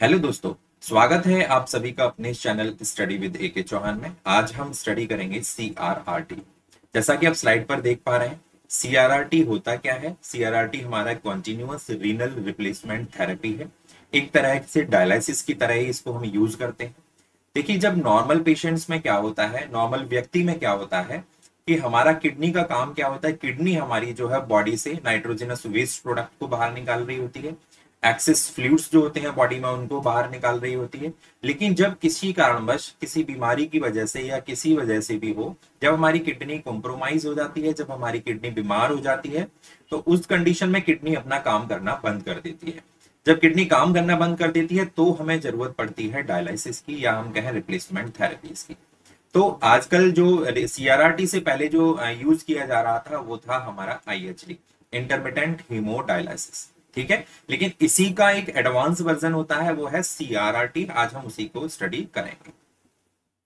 Hello दोस्तों। स्वागत है आप सभी का अपने चैनल स्टडी विद ए के चौहान में। आज हम स्टडी करेंगे CRRT। जैसा कि आप स्लाइड पर देख पा रहे हैं, CRRT होता क्या है। CRRT हमारा कॉन्टिन्यूअस रीनल रिप्लेसमेंट थेरेपी है। एक तरह से डायलिसिस की तरह ही इसको हम यूज करते हैं। देखिए, जब नॉर्मल पेशेंट्स में क्या होता है, नॉर्मल व्यक्ति में क्या होता है कि हमारा किडनी का काम क्या होता है। किडनी हमारी जो है बॉडी से नाइट्रोजनस वेस्ट प्रोडक्ट को बाहर निकाल रही होती है। एक्सेस फ्लूइड्स जो होते हैं बॉडी में उनको बाहर निकाल रही होती है। लेकिन जब किसी कारणवश, किसी बीमारी की वजह से या किसी वजह से भी हो, जब हमारी किडनी कॉम्प्रोमाइज हो जाती है, जब हमारी किडनी बीमार हो जाती है, तो उस कंडीशन में किडनी अपना काम करना बंद कर देती है। जब किडनी काम करना बंद कर देती है तो हमें जरूरत पड़ती है डायलिसिस की, या हम कहें रिप्लेसमेंट थेरेपीज की। तो आजकल जो CRRT से पहले जो यूज किया जा रहा था वो था हमारा IHD, इंटरमिटेंट हीमोडायलिसिस। ठीक है, लेकिन इसी का एक एडवांस वर्जन होता है, वो है CRRT। आज हम उसी को स्टडी करेंगे।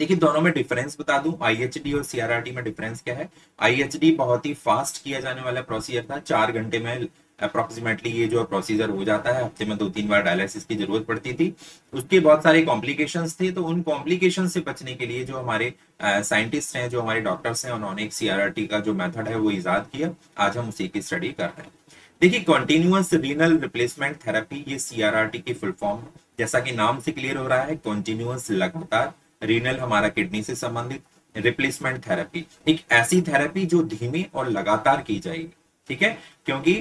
देखिए, दोनों में डिफरेंस बता दूं, IHD और CRRT में डिफरेंस क्या है। IHD बहुत ही फास्ट किया जाने वाला प्रोसीजर था, 4 घंटे में अप्रोक्सीमेटली ये जो प्रोसीजर हो जाता है। हफ्ते में 2-3 बार डायलिसिस की जरूरत पड़ती थी। उसके बहुत सारे कॉम्प्लिकेशंस थे, तो उन कॉम्प्लिकेशन से बचने के लिए जो हमारे साइंटिस्ट हैं, जो हमारे डॉक्टर्स हैं, उन्होंने एक CRRT का जो मेथड है वो इजाद किया। आज हम उसी की स्टडी कर रहे हैं। देखिए, कॉन्टिन्यूअस रीनल रिप्लेसमेंट थेरेपी, ये CRRT की फुल फॉर्म, जैसा कि नाम से क्लियर हो रहा है, कॉन्टिन्यूअस लगातार, रीनल हमारा किडनी से संबंधित, रिप्लेसमेंट थेरेपी एक ऐसी थेरेपी जो धीमी और लगातार की जाएगी। ठीक है, क्योंकि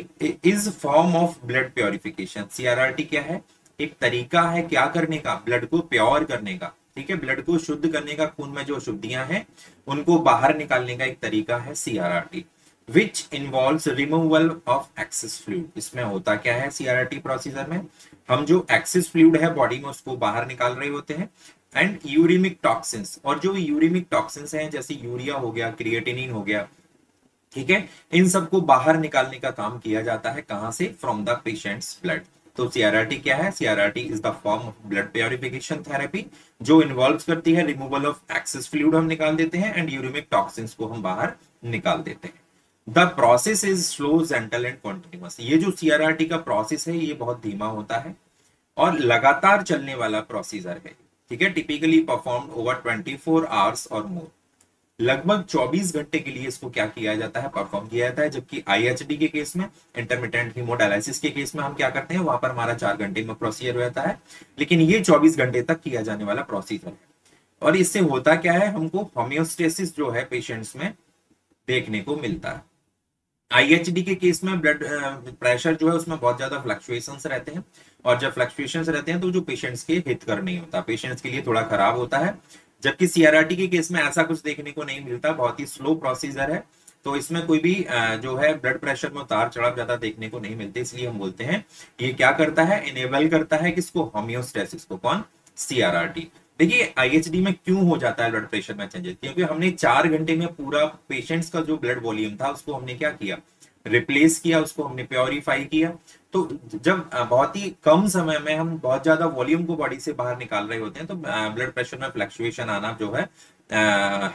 is form of blood purification. CRRT क्या है, एक तरीका है क्या करने का, ब्लड को प्योर करने का। ठीक है, ब्लड को शुद्ध करने का, खून में जो अशुद्धियां हैं उनको बाहर निकालने का एक तरीका है CRRT, which involves removal of access fluid. इसमें होता क्या है CRRT प्रोसीजर में, हम जो एक्सेस फ्लूइड है बॉडी में उसको बाहर निकाल रहे होते हैं। एंड यूरिमिक टॉक्सिन्स, और जो यूरिमिक टॉक्सिन्स हैं जैसे यूरिया हो गया, क्रिएटिनिन हो गया, ठीक है, इन सबको बाहर निकालने का काम किया जाता है। कहां से? From the patients blood. तो CRRT क्या है? CRRT is the form of blood purification therapy, जो इन्वॉल्व करती है रिमूवल ऑफ एक्सेस फ्लूइड हम निकाल देते हैं, एंड यूरिमिक टॉक्सिन्स को हम बाहर निकाल देते हैं। The process is slow, gentle and continuous. ये जो CRRT का प्रोसेस है ये बहुत धीमा होता है और लगातार चलने वाला प्रोसीजर है। ठीक है, टिपिकली परफॉर्म्ड ओवर 24 आवर्स और मोर। लगभग 24 घंटे के लिए इसको क्या किया जाता है, परफॉर्म किया जाता है। जबकि IHD के केस में, इंटरमिटेंट हीमोडायलिसिस के केस में हम क्या करते हैं, वहां पर हमारा 4 घंटे में प्रोसीजर रहता है, लेकिन ये 24 घंटे तक किया जाने वाला प्रोसीजर है। और इससे होता क्या है, हमको होम्योस्टेसिस जो है पेशेंट्स में देखने को मिलता है। IHD के केस में ब्लड प्रेशर जो है उसमें बहुत ज्यादा फ्लक्चुएशंस रहते हैं, और जब फ्लक्चुएशंस रहते हैं तो जो पेशेंट्स के हित कर नहीं होता, पेशेंट्स के लिए थोड़ा खराब होता है। जबकि CRRT के केस में ऐसा कुछ देखने को नहीं मिलता, बहुत ही स्लो प्रोसीजर है। तो इसमें कोई भी जो है ब्लड प्रेशर में उतार चढ़ाव ज्यादा देखने को नहीं मिलते, इसलिए हम बोलते हैं ये क्या करता है, इनेबल करता है किसको, होम्योस्टेसिस को। कौन? CRRT। देखिए, IHD में क्यों हो जाता है ब्लड प्रेशर में चेंजेस, क्योंकि हमने 4 घंटे में पूरा पेशेंट्स का जो ब्लड वॉल्यूम था उसको हमने क्या किया, रिप्लेस किया, उसको हमने प्योरीफाई किया। तो जब बहुत ही कम समय में हम बहुत ज्यादा वॉल्यूम को बॉडी से बाहर निकाल रहे होते हैं, तो ब्लड प्रेशर में फ्लक्चुएशन आना जो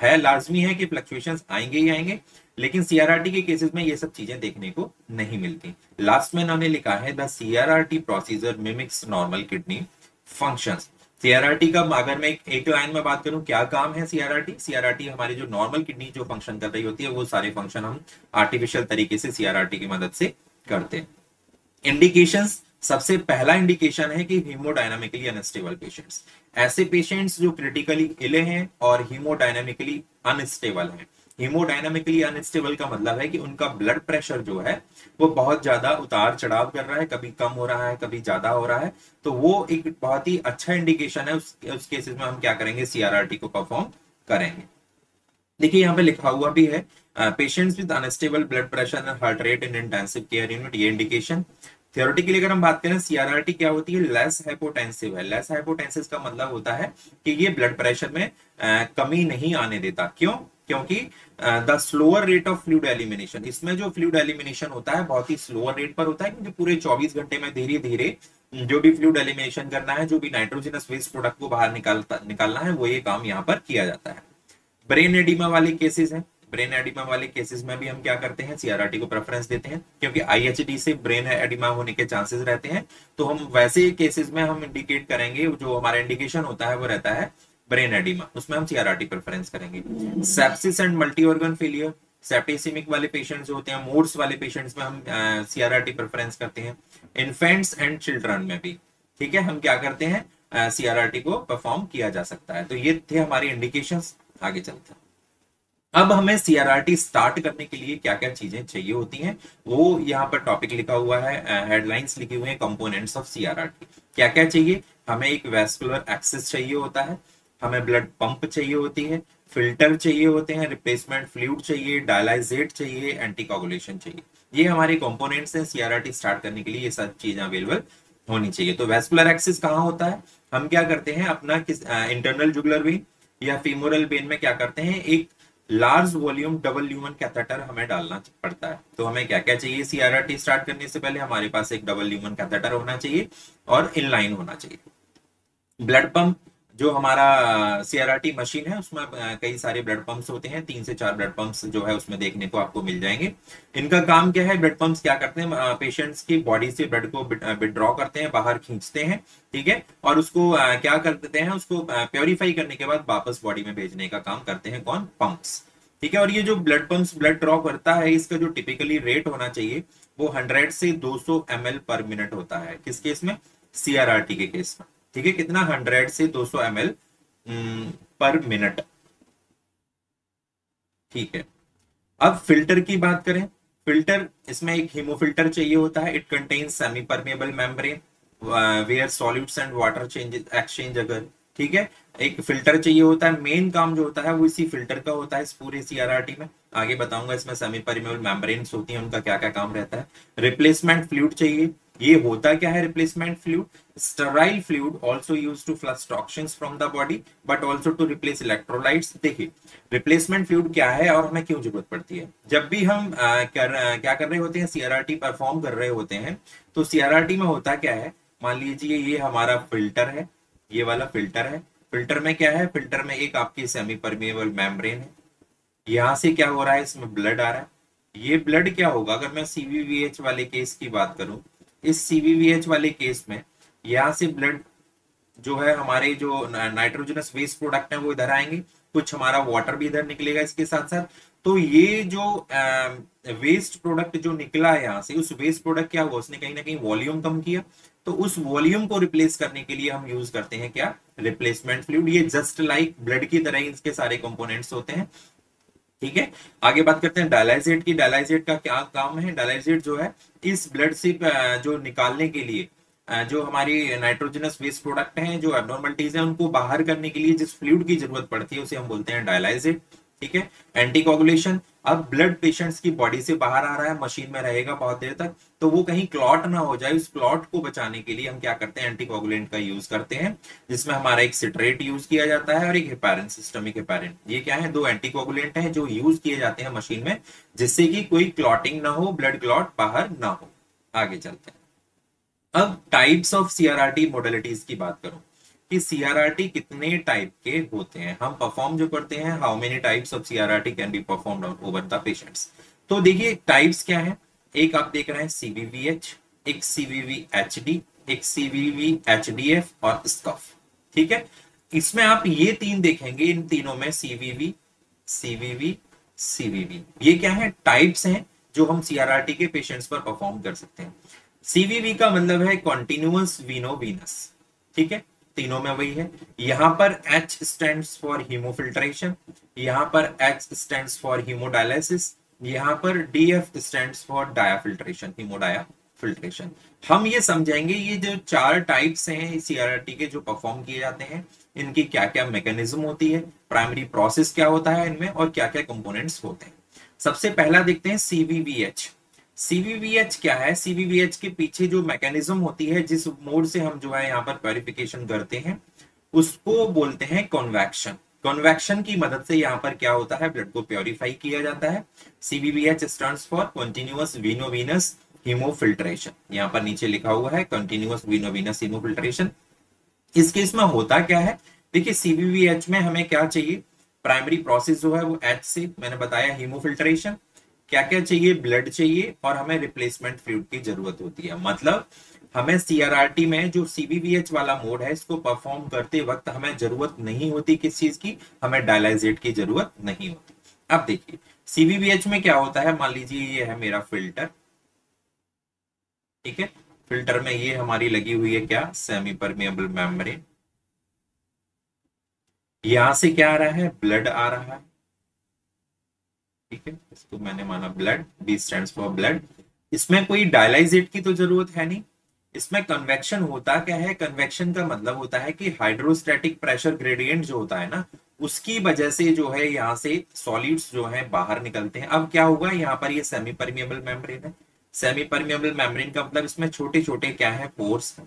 है लाजमी है कि फ्लक्चुएशंस आएंगे ही आएंगे। लेकिन CRRT के केसेस में ये सब चीजें देखने को नहीं मिलती। लास्ट में इन्होंने लिखा है, the CRRT procedure mimics normal kidney functions. CRRT का अगर मैं एक लाइन में बात करूं, क्या काम है CRRT हमारी जो नॉर्मल किडनी जो फंक्शन कर रही होती है वो सारे फंक्शन हम आर्टिफिशियल तरीके से CRRT की मदद से करते हैं। इंडिकेशंस, सबसे पहला इंडिकेशन है कि हीमोडायनामिकली अनस्टेबल पेशेंट्स, ऐसे पेशेंट्स जो क्रिटिकली इले हैं और हीमोडायनामिकली अनस्टेबल हैं। हीमोडायनामिकली अनस्टेबल का मतलब है कि उनका ब्लड प्रेशर जो है वो बहुत ज्यादा उतार चढ़ाव कर रहा है, कभी कम हो रहा है, कभी ज्यादा हो रहा है। तो वो एक बहुत ही अच्छा इंडिकेशन है। उस केसेस में हम क्या करेंगे, CRRT को परफॉर्म करेंगे। देखिए, यहाँ पे लिखा हुआ भी है, patients with unstable blood pressure and heart rate in intensive care unit, ये इंडिकेशन। थियोरेटिकली अगर हम बात करें, CRRT क्या होती है, लेस हाइपोटेंसिव है। लेस हाइपोटेंसिव का मतलब होता है कि ये ब्लड प्रेशर में कमी नहीं आने देता। क्यों? क्योंकि the slower rate of fluid elimination, इसमें जो फ्लूइड एलिमिनेशन होता है बहुत ही स्लोअर रेट पर होता है, क्योंकि पूरे 24 घंटे में धीरे धीरे जो भी फ्लूइड एलिमिनेशन करना है, जो भी नाइट्रोजनस वेस्ट प्रोडक्ट को बाहर निकालना है, वो ये काम यहाँ पर किया जाता है। ब्रेन एडिमा वाले केसेस हैं, ब्रेन एडिमा वाले केसेस में भी हम क्या करते हैं, सीआरआरटी को प्रेफरेंस देते हैं, क्योंकि आईएचडी से ब्रेन एडिमा होने के चांसेस रहते हैं। तो हम वैसे केसेस में हम इंडिकेट करेंगे, जो हमारा इंडिकेशन होता है वो रहता है ब्रेन एडिमा, उसमें हम सीआरआरटी प्रेफरेंस करेंगे। Sepsis and multi organ failure, septicaemic वाले पेशेंट्स जो होते हैं, मोड्स वाले पेशेंट्स में हम सीआरआरटी प्रेफरेंस करते हैं। इन्फेंट्स एंड चिल्ड्रन में भी, ठीक है, हम क्या करते हैं, सीआरआरटी को परफॉर्म किया जा सकता है। तो ये थे हमारी इंडिकेशंस। आगे चलते हैं। अब हमें सीआरआरटी स्टार्ट करने के लिए क्या क्या चीजें चाहिए होती हैं, वो यहाँ पर टॉपिक लिखा हुआ है, हेडलाइंस लिखी हुई है, कंपोनेंट्स ऑफ सीआरआरटी। क्या क्या चाहिए, हमें एक वेस्कुलर एक्सेस चाहिए होता है, हमें ब्लड पंप चाहिए होती है, फिल्टर चाहिए होते हैं, रिप्लेसमेंट फ्लूइड चाहिए, डायलाइजेट चाहिए, एंटीकोगुलेशन चाहिए। ये हमारे कंपोनेंट्स हैं सीआरआरटी स्टार्ट करने के लिए, ये सब चीजें अवेलेबल होनी चाहिए। तो वेस्कुलर एक्सेस कहाँ होता है, हम क्या करते हैं, अपना किस इंटरनल जुगुलर वेन या फीमोरल वेन में क्या करते हैं, एक large volume double lumen catheter हमें डालना पड़ता है। तो हमें क्या क्या चाहिए सीआरआरटी स्टार्ट करने से पहले, हमारे पास एक डबल ल्यूमन कैथेटर होना चाहिए और इनलाइन होना चाहिए। ब्लड पंप, जो हमारा सीआरआरटी मशीन है उसमें कई सारे ब्लड पंप्स होते हैं, 3 से 4 ब्लड पंप्स जो है उसमें देखने को आपको मिल जाएंगे। इनका काम क्या है, ब्लड पंप्स क्या करते हैं, पेशेंट्स की बॉडी से ब्लड को विड्रॉ करते हैं, बाहर खींचते हैं, ठीक है, और उसको क्या कर देते हैं, उसको प्योरीफाई करने के बाद वापस बॉडी में भेजने का काम करते हैं कौन, पंप्स, ठीक है। और ये जो ब्लड पंप्स ब्लड ड्रॉ करता है, इसका जो टिपिकली रेट होना चाहिए वो 100 से 200 ml पर मिनट होता है। किस केस में, सीआरआरटी के केस में, ठीक है, कितना, 100 से 200 ml पर मिनट, ठीक है। अब फिल्टर की बात करें, फिल्टर, इसमें एक हीमोफिल्टर चाहिए होता है, it contains semipermeable membrane where solutes and water change exchange अगर, ठीक है, एक फिल्टर चाहिए होता है। मेन काम जो होता है वो इसी फिल्टर का होता है इस पूरे सीआरआरटी में, आगे बताऊंगा इसमें सेमी परमेबल मेम्ब्रेन्स होती हैं, उनका क्या क्या काम रहता है। रिप्लेसमेंट फ्लूइड चाहिए, ये होता क्या है replacement fluid, sterile fluid also used to flush toxins from the body but also to replace electrolytes. देखिए रिप्लेसमेंट फ्लूइड क्या है और हमें क्यों जरूरत पड़ती है, जब भी हम क्या कर रहे होते हैं, सीआरआरटी परफॉर्म कर रहे होते हैं, तो सीआरआरटी में होता क्या है, मान लीजिए ये हमारा फिल्टर है, ये वाला फिल्टर है, फिल्टर में क्या है, फिल्टर में एक आपकी सेमी परमेबल मेम्ब्रेन है, यहां से क्या हो रहा है, इसमें ब्लड आ रहा है। ये ब्लड क्या होगा, अगर मैं सीवीवीएच वाले केस की बात करूं, इस सीवीवीएच वाले केस में यहाँ से ब्लड जो है, हमारे जो नाइट्रोजनस वेस्ट प्रोडक्ट है वो इधर आएंगे, कुछ हमारा वाटर भी इधर निकलेगा इसके साथ साथ। तो ये जो वेस्ट प्रोडक्ट जो निकला है यहाँ से, उस वेस्ट प्रोडक्ट क्या हुआ, उसने कहीं ना कहीं वॉल्यूम कम किया, तो उस वॉल्यूम को रिप्लेस करने के लिए हम यूज करते हैं क्या, रिप्लेसमेंट फ्लूइड। ये जस्ट लाइक ब्लड की तरह ही इसके सारे कंपोनेंट्स होते हैं, ठीक है। आगे बात करते हैं डायलाइजेट की, डायलाइजेट का क्या काम है, डायलाइजेट जो है इस ब्लड से जो निकालने के लिए, जो हमारी नाइट्रोजनस वेस्ट प्रोडक्ट हैं, जो एब्नॉर्मलिटीज हैं, उनको बाहर करने के लिए जिस फ्लूइड की जरूरत पड़ती है उसे हम बोलते हैं डायलाइजेट, ठीक है। एंटीकोगुलेशन, अब ब्लड पेशेंट्स की बॉडी से बाहर आ रहा है, मशीन में रहेगा बहुत देर तक, तो वो कहीं क्लॉट ना हो जाए, उस क्लॉट को बचाने के लिए हम क्या करते हैं, एंटीकोगुलेंट का यूज करते हैं, जिसमें हमारा एक सिट्रेट यूज किया जाता है और एक हेपारिन, सिस्टमिक हेपारिन। ये क्या है, 2 एंटीकोगुलेंट हैं जो यूज किए जाते हैं मशीन में, जिससे कि कोई क्लॉटिंग ना हो, ब्लड क्लॉट बाहर ना हो। आगे चलते हैं। अब टाइप्स ऑफ सीआरआरटी मॉडलिटीज की बात करूं कि सीआरआरटी कितने टाइप के होते हैं, हम परफॉर्म जो करते हैं, how many types of CRRT can be performed over the patients. तो देखिए टाइप्स क्या है, एक आप देख रहे हैं सीवीवीएच, एक सीवीवीएचडी, एक सीवीवीएचडीएफ और स्कफ, ठीक है। इसमें आप ये 3 देखेंगे, इन तीनों में सीवीवी सीवीवी सीवीवी, ये क्या है, टाइप्स हैं जो हम सीआरआरटी के पेशेंट्स पर परफॉर्म कर सकते हैं। सीवीवी का मतलब है कॉन्टिन्यूअस वीनो वीनस, ठीक है, तीनों में वही है। यहां पर H स्टैंड्स फॉर हीमोफिल्ट्रेशन, यहां पर H स्टैंड्स फॉर हीमोडायलिसिस, यहां पर DF स्टैंड्स फॉर डायाफिल्ट्रेशन, हीमोडाया फिल्ट्रेशन। हम ये समझेंगे ये जो 4 टाइप्स हैं सीआरआरटी के जो परफॉर्म किए जाते हैं, इनकी क्या क्या मैकेनिज्म होती है, प्राइमरी प्रोसेस क्या होता है इनमें, और क्या क्या कंपोनेंट्स होते हैं। सबसे पहला देखते हैं सीवीवीएच। सीवीवीएच क्या है, सीवीवीएच के पीछे जो मैकेनिज्म होती है, जिस मोड से हम जो है यहाँ पर प्योरिफिकेशन करते हैं, उसको बोलते हैं कन्वेक्शन। कन्वेक्शन की मदद से यहाँ पर क्या होता है, ब्लड को प्योरीफाई किया जाता है। सीवीवीएच स्टैंड्स फॉर कंटीन्यूअस वीनोवीनस हीमोफिल्ट्रेशन, यहाँ पर नीचे लिखा हुआ है कंटीन्यूअस वीनोवीनस हीमोफिल्ट्रेशन। इस केस में होता क्या है, देखिए सीवीवीएच में हमें क्या चाहिए, प्राइमरी प्रोसेस जो है वो एच से मैंने बताया हीमोफिल्ट्रेशन, क्या क्या चाहिए, ब्लड चाहिए और हमें रिप्लेसमेंट फ्लूइड की जरूरत होती है। मतलब हमें सीआरआरटी में जो सीबीवीएच वाला मोड है इसको परफॉर्म करते वक्त हमें जरूरत नहीं होती किस चीज की, हमें डायलाइजेट की जरूरत नहीं होती। अब देखिए सीबीवीएच में क्या होता है, मान लीजिए ये है मेरा फिल्टर, ठीक है, फिल्टर में ये हमारी लगी हुई है क्या, सेमी परमिएबल मेम्ब्रेन। यहां से क्या आ रहा है, ब्लड आ रहा है, ठीक है, इसको मैंने माना blood, B stands for blood. इसमें कोई डायलाइजेट की तो जरूरत है नहीं। इसमें कन्वेक्शन होता क्या है, कन्वेक्शन का मतलब होता है कि हाइड्रोस्टैटिक प्रेशर ग्रेडियंट जो होता है ना, उसकी वजह से जो है यहाँ से सॉलिड्स जो है बाहर निकलते हैं। अब क्या होगा, यहाँ पर ये सेमी परमिएबल मेम्ब्रेन है, सेमी परमिएबल मेम्ब्रेन का मतलब इसमें छोटे छोटे क्या है, पोर्स है।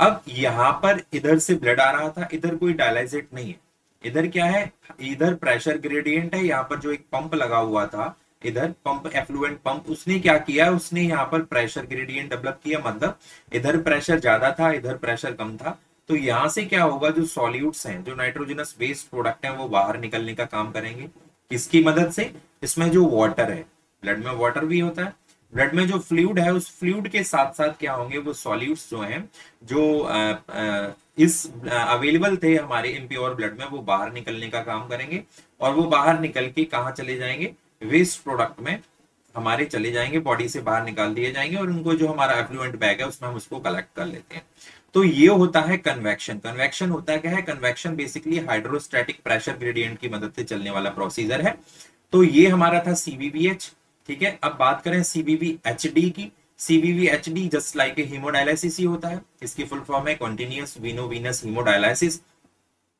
अब यहाँ पर इधर से ब्लड आ रहा था, इधर कोई डायलाइजेट नहीं है, इधर क्या है, इधर प्रेशर ग्रेडियंट है, यहाँ पर जो एक पंप लगा हुआ था, इधर पंप, एफ्लुएंट पंप, उसने क्या किया, उसने यहाँ पर प्रेशर ग्रेडियंट डेवलप किया। मतलब इधर प्रेशर ज्यादा था, इधर प्रेशर कम था, तो यहाँ से क्या होगा, जो सॉल्यूट्स हैं, जो नाइट्रोजनस वेस्ट प्रोडक्ट हैं, वो बाहर निकलने का काम करेंगे। किसकी मदद से, इसमें जो वाटर है, ब्लड में वाटर भी होता है, ब्लड में जो फ्लूइड है उस फ्लूइड के साथ साथ क्या होंगे, वो सॉल्यूट्स जो हैं, जो इस अवेलेबल थे हमारे इम्प्योर ब्लड में, वो बाहर निकलने का काम करेंगे। और वो बाहर निकल के कहाँ चले जाएंगे, वेस्ट प्रोडक्ट में हमारे चले जाएंगे, बॉडी से बाहर निकाल दिए जाएंगे, और उनको जो हमारा एफ्लुएंट बैग है उसमें हम उसको कलेक्ट कर लेते हैं। तो ये होता है कन्वेक्शन। कन्वेक्शन होता है क्या है, convection basically hydrostatic pressure gradient की मदद से चलने वाला प्रोसीजर है। तो ये हमारा था सीबीवीएच, ठीक है। अब बात करें सीबीवीएचडी की। सीबीवीएचडी जस्ट लाइक ए हीमोडायलिसिस ही होता है, इसकी फुल फॉर्म है कॉन्टिन्यूअस वीनोवीनस हीमोडायलिसिस।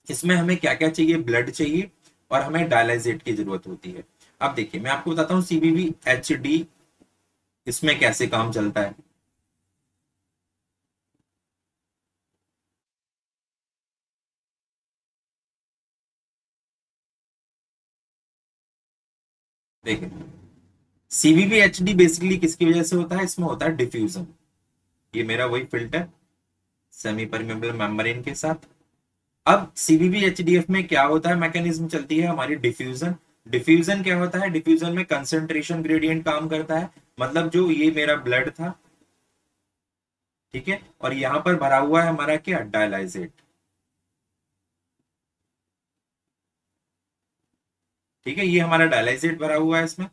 इसमें हमें क्या क्या चाहिए, ब्लड चाहिए और हमें डायलाइजेट की जरूरत होती है। अब देखिए मैं आपको बताता हूँ सीबीवीएचडी इसमें कैसे काम चलता है। देखिए सीबीवीएचडी बेसिकली किसकी वजह से होता है, इसमें होता है डिफ्यूजन। ये मेरा वही फिल्टर सेमी परमेबल मेम्ब्रेन के साथ। अब सीबीवीएचडीएफ में क्या होता है, मैकेनिज्म चलती है हमारी डिफ्यूजन। डिफ्यूजन क्या होता है, डिफ्यूजन में कंसंट्रेशन ग्रेडियंट काम करता है। मतलब जो ये मेरा ब्लड था, ठीक है, और यहां पर भरा हुआ है हमारा क्या, डायलाइजेट, ठीक है, ये हमारा डायलाइजेट भरा हुआ है इसमें,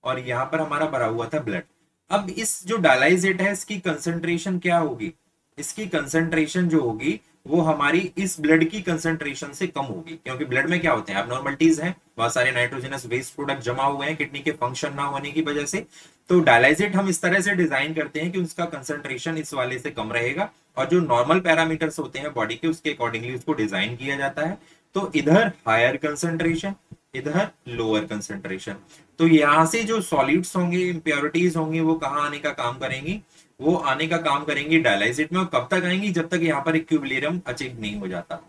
और यहां पर हमारा भरा हुआ था ब्लड। अब इस जो डायलाइजेट है इसकी कंसंट्रेशन क्या होगी, इसकी कंसंट्रेशन जो होगी वो हमारी इस ब्लड की कंसंट्रेशन से कम होगी, क्योंकि ब्लड में क्या होते हैं, एबनॉर्मलिटीज हैं, बहुत सारे नाइट्रोजनस वेस्ट प्रोडक्ट जमा हुए हैं किडनी के फंक्शन ना होने की वजह से। तो डायलाइजेट हम इस तरह से डिजाइन करते हैं कि उसका कंसंट्रेशन इस वाले से कम रहेगा, और जो नॉर्मल पैरामीटर्स होते हैं बॉडी के उसके अकॉर्डिंगली उसको डिजाइन किया जाता है। तो इधर हायर कंसंट्रेशन, इधर लोअर कंसंट्रेशन। तो यहां से जो सॉल्यूट्स होंगे, इम्प्योरिटीज होंगी, वो कहाँ आने का काम करेंगी, वो आने का काम करेंगी डायलाइजेट में। और कब तक आएंगी, जब तक यहाँ पर इक्विलिब्रियम अचीव नहीं हो जाता।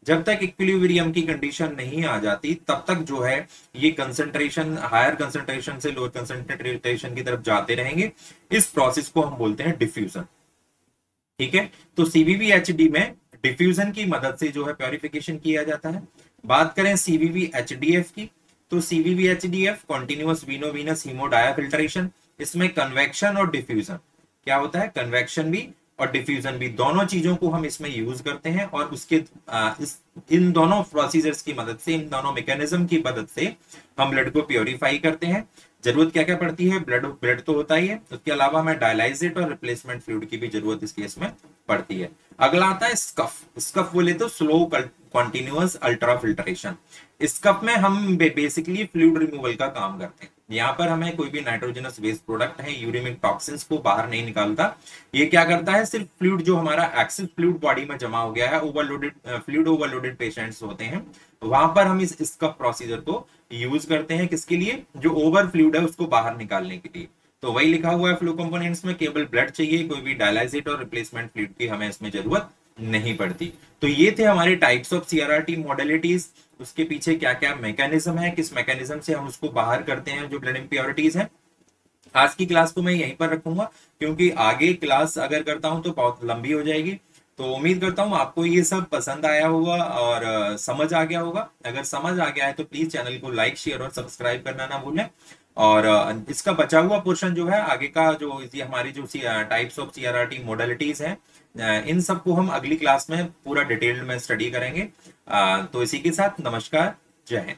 जब तक इक्विलिब्रियम की कंडीशन नहीं आ जाती तब तक जो है ये कंसंट्रेशन हायर कंसंट्रेशन से लोअर कंसंट्रेशन की तरफ जाते रहेंगे। इस प्रोसेस को हम बोलते हैं डिफ्यूजन, ठीक है। तो सीबीवीएचडी में डिफ्यूजन की मदद से जो है प्योरिफिकेशन किया जाता है। बात करें सीबीवीएचडीएफ की, तो सीबीवीएचडीएफ कॉन्टिन्यूअस वीनोवीनस हीमोडायाफिल्ट्रेशन। इसमें कन्वेक्शन और डिफ्यूजन क्या होता है, कन्वेक्शन भी और डिफ्यूजन भी, दोनों चीजों को हम इसमें यूज करते हैं। और उसके इन दोनों प्रोसीजर्स की मदद से, इन दोनों मैकेनिज्म की मदद से हम ब्लड को प्योरीफाई करते हैं। जरूरत क्या क्या पड़ती है, ब्लड ब्लड तो होता ही है, उसके अलावा हमें डायलाइजेट और रिप्लेसमेंट फ्लूइड की भी जरूरत इस केस में पड़ती है। अगला आता है स्कफ। स्कफ बोले तो slow continuous ultra filtration. Scuff में हम बेसिकली फ्लूइड रिमूवल का काम करते हैं। यहाँ पर हमें कोई भी नाइट्रोजनस वेस्ट प्रोडक्ट है, यूरिमिक टॉक्सिन्स को बाहर नहीं निकालता। ये क्या करता है, सिर्फ फ्लूइड जो हमारा एक्सिस फ्लूइड बॉडी में जमा हो गया है, ओवरलोडेड फ्लूइड ओवरलोडेड पेशेंट्स होते हैं, वहां पर हम इस स्कफ प्रोसीजर को यूज करते हैं। किसके लिए, जो ओवर फ्लूइड है उसको बाहर निकालने के लिए। तो वही लिखा हुआ है फ्लो कंपोनेंट्स में, केवल ब्लड चाहिए, कोई भी डायलाइजेट और रिप्लेसमेंट फ्लूइड की हमें इसमें जरूरत नहीं पड़ती। तो ये थे हमारे टाइप्स ऑफ सीआरआरटी मॉडलिटीज। उसके पीछे क्या क्या मैकेनिज्म है, किस मैकेनिज्म से हम उसको बाहर करते हैं जो ब्लड इम्प्योरिटीज है। आज की क्लास को मैं यहीं पर रखूंगा, क्योंकि आगे क्लास अगर करता हूं तो बहुत लंबी हो जाएगी। तो उम्मीद करता हूँ आपको ये सब पसंद आया होगा और समझ आ गया होगा। अगर समझ आ गया है तो प्लीज चैनल को लाइक शेयर और सब्सक्राइब करना ना भूलें। और इसका बचा हुआ पोर्शन जो है आगे का, जो ये हमारी जो टाइप्स ऑफ सीआरआरटी मॉडलिटीज हैं, इन सबको हम अगली क्लास में पूरा डिटेल्ड में स्टडी करेंगे। तो इसी के साथ नमस्कार, जय हिंद।